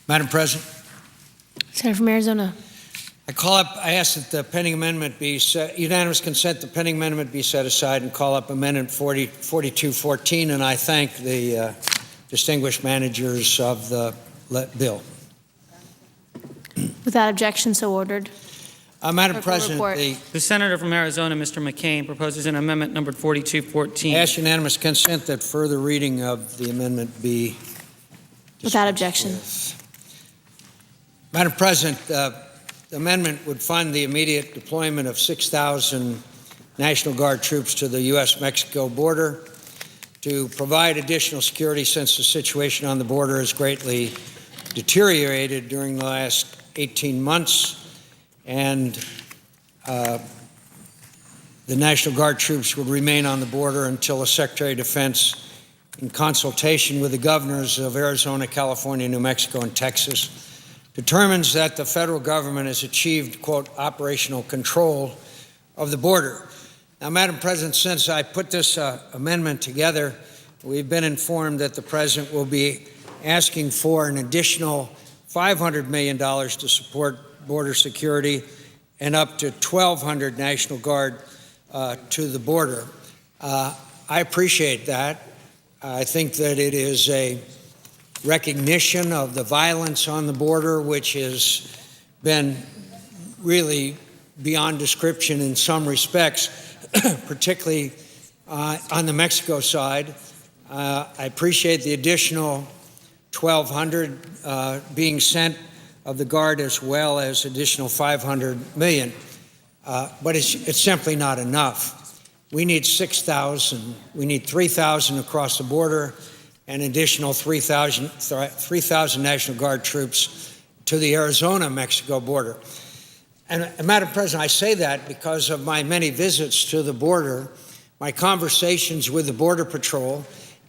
Madam President, Senator from Arizona. I ask that the pending amendment be unanimous consent. The pending amendment be set aside and call up Amendment 4214. And I thank the distinguished managers of the bill. Without objection, so ordered. Madam President, the senator from Arizona, Mr. McCain, proposes an amendment numbered 4214. I ask unanimous consent that further reading of the amendment be Without objection. With. Madam President, the amendment would fund the immediate deployment of 6,000 National Guard troops to the U.S.-Mexico border to provide additional security since the situation on the border has greatly deteriorated during the last 18 months. And the National Guard troops would remain on the border until the Secretary of Defense, in consultation with the governors of Arizona, California, New Mexico, and Texas, determines that the federal government has achieved, quote, operational control of the border. Now, Madam President, since I put this amendment together, we've been informed that the President will be asking for an additional $500 million to support border security and up to 1,200 National Guard to the border. I appreciate that. I think that it is a recognition of the violence on the border, which has been really beyond description in some respects, particularly on the Mexico side. I appreciate the additional 1,200 being sent of the Guard, as well as additional $500 million. But it's simply not enough. We need 6,000. We need 3,000 across the border, and additional 3,000 National Guard troops to the Arizona-Mexico border. And Madam President, I say that because of my many visits to the border, my conversations with the Border Patrol,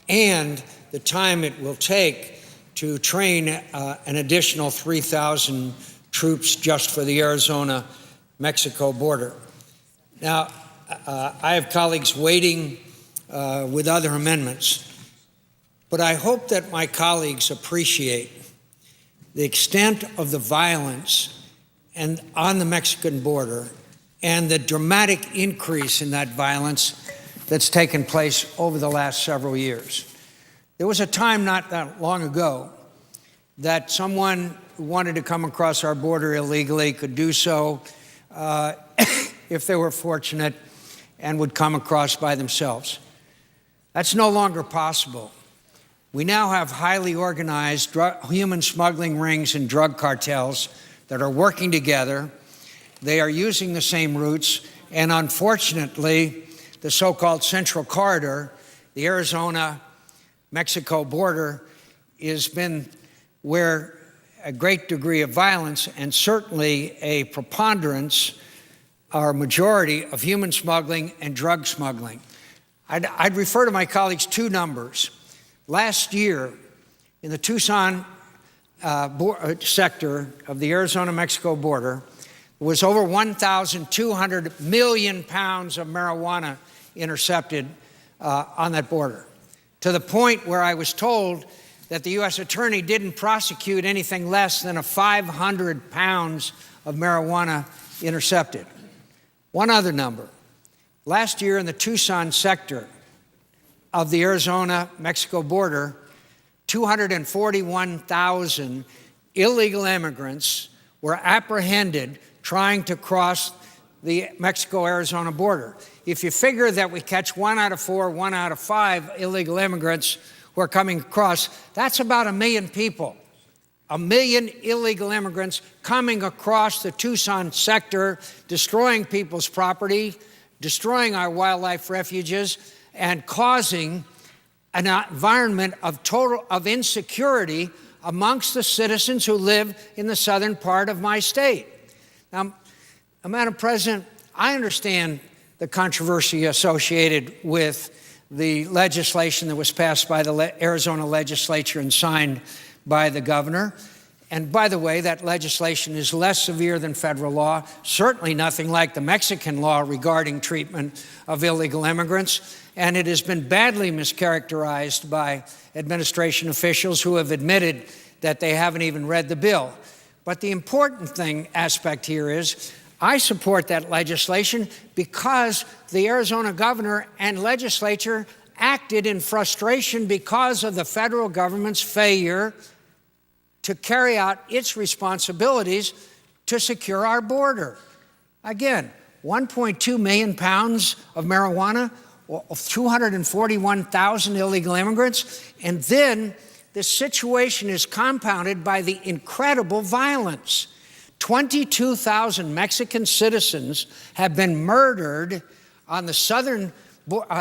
and the time it will take to train an additional 3,000 troops just for the Arizona-Mexico border. Now, I have colleagues waiting with other amendments, but I hope that my colleagues appreciate the extent of the violence and on the Mexican border and the dramatic increase in that violence that's taken place over the last several years. There was a time not that long ago that someone who wanted to come across our border illegally could do so if they were fortunate and would come across by themselves. That's no longer possible. We now have highly organized human smuggling rings and drug cartels that are working together. They are using the same routes, and unfortunately, the so-called Central Corridor, the Arizona-Mexico border, has been where a great degree of violence and certainly a preponderance or majority of human smuggling and drug smuggling. I'd refer to my colleagues two numbers. Last year, in the Tucson sector of the Arizona-Mexico border, was over 1,200 million pounds of marijuana intercepted on that border, to the point where I was told that the U.S. attorney didn't prosecute anything less than 500 pounds of marijuana intercepted. One other number. Last year in the Tucson sector of the Arizona-Mexico border, 241,000 illegal immigrants were apprehended trying to cross the Mexico-Arizona border. If you figure that we catch 1 out of 4, 1 out of 5 illegal immigrants who are coming across, that's about 1 million people. 1 million illegal immigrants coming across the Tucson sector, destroying people's property, destroying our wildlife refuges, and causing an environment of insecurity amongst the citizens who live in the southern part of my state. Now, Madam President, I understand the controversy associated with the legislation that was passed by the Arizona legislature and signed by the governor. And by the way, that legislation is less severe than federal law, certainly nothing like the Mexican law regarding treatment of illegal immigrants. And it has been badly mischaracterized by administration officials who have admitted that they haven't even read the bill. But the important aspect here is I support that legislation because the Arizona governor and legislature acted in frustration because of the federal government's failure to carry out its responsibilities to secure our border. Again, 1.2 million pounds of marijuana, 241,000 illegal immigrants, and then the situation is compounded by the incredible violence. 22,000 Mexican citizens have been murdered on the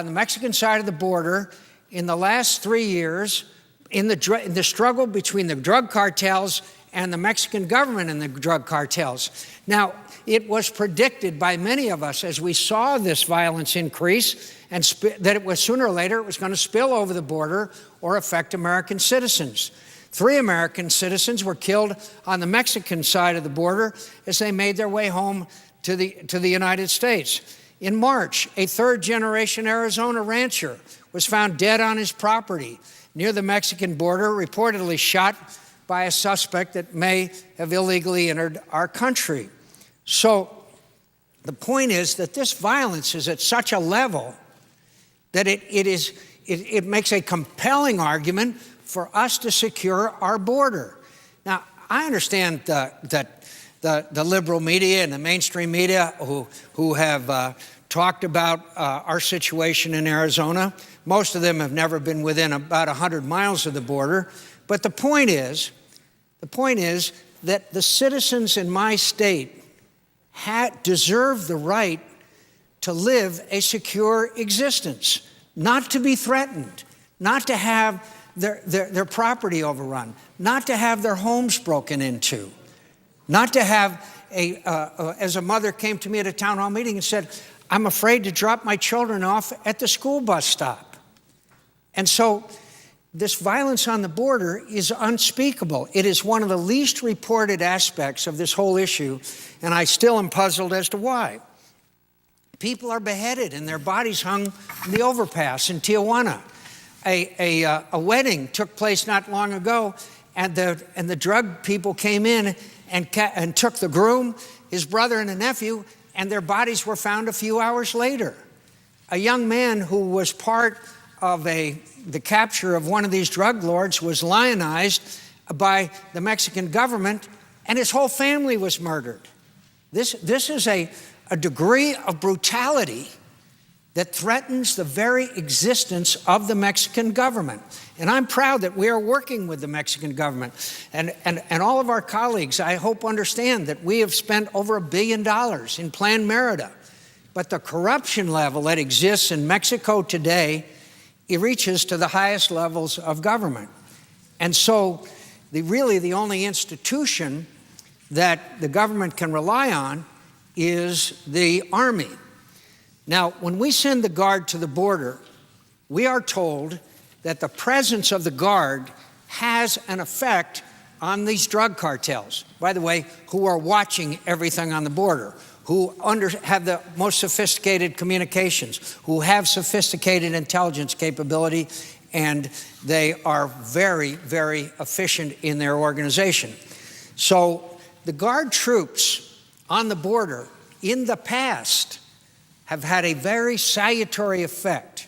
Mexican side of the border in the last 3 years in the struggle between the drug cartels and the Mexican government and the drug cartels. Now, it was predicted by many of us as we saw this violence increase and that it was sooner or later it was going to spill over the border or affect American citizens. 3 American citizens were killed on the Mexican side of the border as they made their way home to the United States. In March, a third-generation Arizona rancher was found dead on his property near the Mexican border, reportedly shot by a suspect that may have illegally entered our country. So the point is that this violence is at such a level that it makes a compelling argument for us to secure our border. Now, I understand that the liberal media and the mainstream media who have talked about our situation in Arizona, most of them have never been within about 100 miles of the border. But the point is that the citizens in my state deserve the right to live a secure existence, not to be threatened, not to have their property overrun, not to have their homes broken into, not to have as a mother came to me at a town hall meeting and said, I'm afraid to drop my children off at the school bus stop. And so this violence on the border is unspeakable. It is one of the least reported aspects of this whole issue, and I still am puzzled as to why. People are beheaded and their bodies hung in the overpass in Tijuana. A wedding took place not long ago, and the drug people came in and took the groom, his brother, and a nephew, and their bodies were found a few hours later. A young man who was part of the capture of one of these drug lords was lionized by the Mexican government, and his whole family was murdered. This is a degree of brutality that threatens the very existence of the Mexican government. And I'm proud that we are working with the Mexican government. And all of our colleagues, I hope, understand that we have spent over $1 billion in Plan Merida. But the corruption level that exists in Mexico today, it reaches to the highest levels of government. And so really the only institution that the government can rely on is the Army. Now, when we send the Guard to the border, we are told that the presence of the Guard has an effect on these drug cartels, by the way, who are watching everything on the border, who have the most sophisticated communications, who have sophisticated intelligence capability, and they are very, very efficient in their organization. So the Guard troops on the border in the past have had a very salutary effect.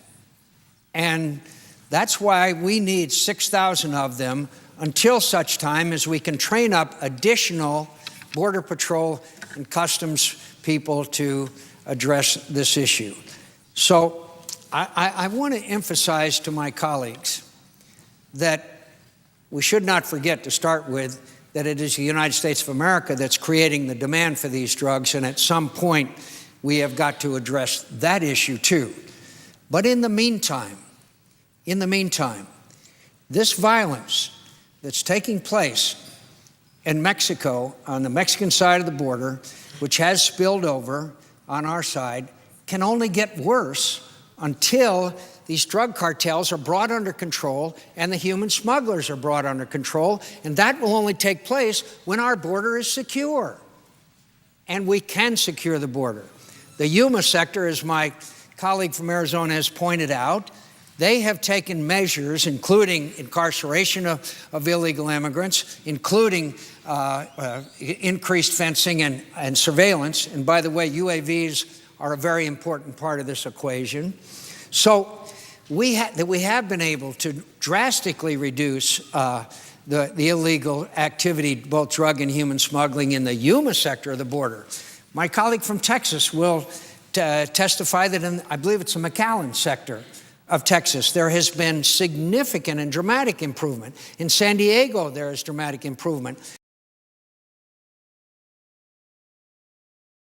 And that's why we need 6,000 of them until such time as we can train up additional Border Patrol and Customs people to address this issue. So I want to emphasize to my colleagues that we should not forget to start with that it is the United States of America that's creating the demand for these drugs, and at some point we have got to address that issue too. But in the meantime, this violence that's taking place in Mexico, on the Mexican side of the border, which has spilled over on our side, can only get worse until these drug cartels are brought under control and the human smugglers are brought under control. And that will only take place when our border is secure. And we can secure the border. The Yuma sector, as my colleague from Arizona has pointed out, They have taken measures, including incarceration of illegal immigrants, including increased fencing and surveillance. And by the way, UAVs are a very important part of this equation. So we have been able to drastically reduce the illegal activity, both drug and human smuggling, in the Yuma sector of the border. My colleague from Texas will testify that in, I believe it's the McAllen sector of Texas, there has been significant and dramatic improvement. In San Diego, there is dramatic improvement.